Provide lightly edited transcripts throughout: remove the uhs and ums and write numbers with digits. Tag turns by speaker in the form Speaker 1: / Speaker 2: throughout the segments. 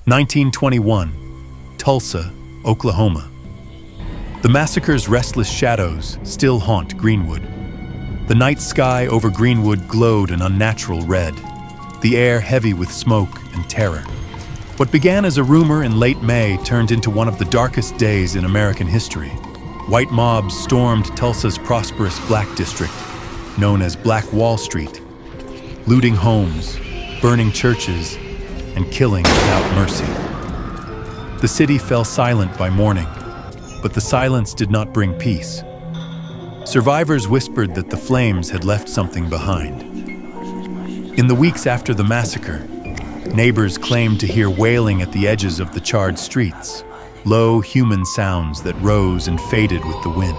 Speaker 1: 1921, Tulsa, Oklahoma. The massacre's restless shadows still haunt Greenwood. The night sky over Greenwood glowed an unnatural red, the air heavy with smoke and terror. What began as a rumor in late May turned into one of the darkest days in American history. White mobs stormed Tulsa's prosperous Black district, known as Black Wall Street, looting homes, burning churches, and killing without mercy. The city fell silent by morning, but the silence did not bring peace. Survivors whispered that the flames had left something behind. In the weeks after the massacre, neighbors claimed to hear wailing at the edges of the charred streets, low human sounds that rose and faded with the wind.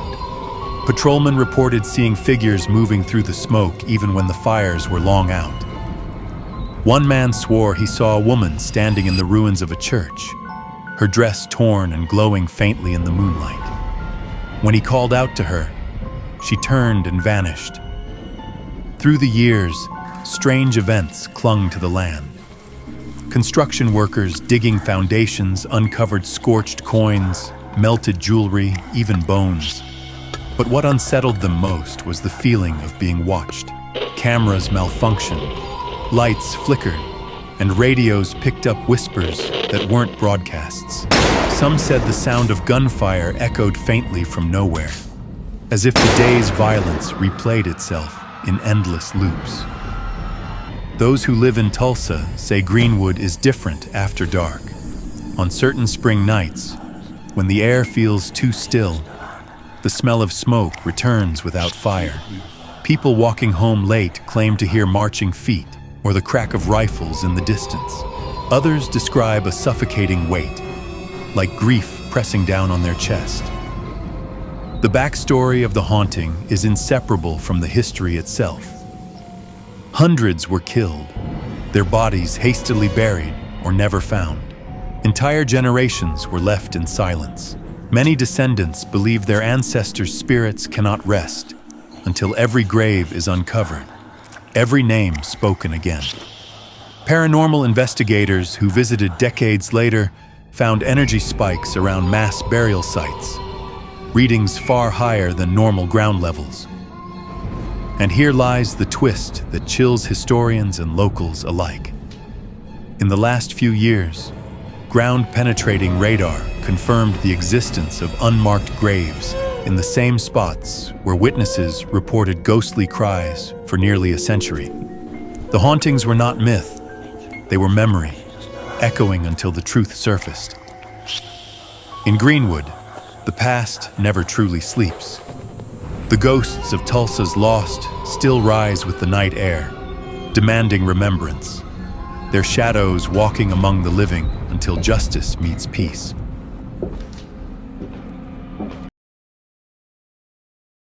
Speaker 1: Patrolmen reported seeing figures moving through the smoke even when the fires were long out. One man swore he saw a woman standing in the ruins of a church, her dress torn and glowing faintly in the moonlight. When he called out to her, she turned and vanished. Through the years, strange events clung to the land. Construction workers digging foundations uncovered scorched coins, melted jewelry, even bones. But what unsettled them most was the feeling of being watched. Cameras malfunctioned, lights flickered, and radios picked up whispers that weren't broadcasts. Some said the sound of gunfire echoed faintly from nowhere, as if the day's violence replayed itself in endless loops. Those who live in Tulsa say Greenwood is different after dark. On certain spring nights, when the air feels too still, the smell of smoke returns without fire. People walking home late claim to hear marching feet or the crack of rifles in the distance. Others describe a suffocating weight, like grief pressing down on their chest. The backstory of the haunting is inseparable from the history itself. Hundreds were killed, their bodies hastily buried or never found. Entire generations were left in silence. Many descendants believe their ancestors' spirits cannot rest until every grave is uncovered, every name spoken again. Paranormal investigators who visited decades later found energy spikes around mass burial sites, readings far higher than normal ground levels. And here lies the twist that chills historians and locals alike. In the last few years, ground-penetrating radar confirmed the existence of unmarked graves in the same spots where witnesses reported ghostly cries for nearly a century. The hauntings were not myth, they were memory, echoing until the truth surfaced. In Greenwood, the past never truly sleeps. The ghosts of Tulsa's lost still rise with the night air, demanding remembrance, their shadows walking among the living until justice meets peace.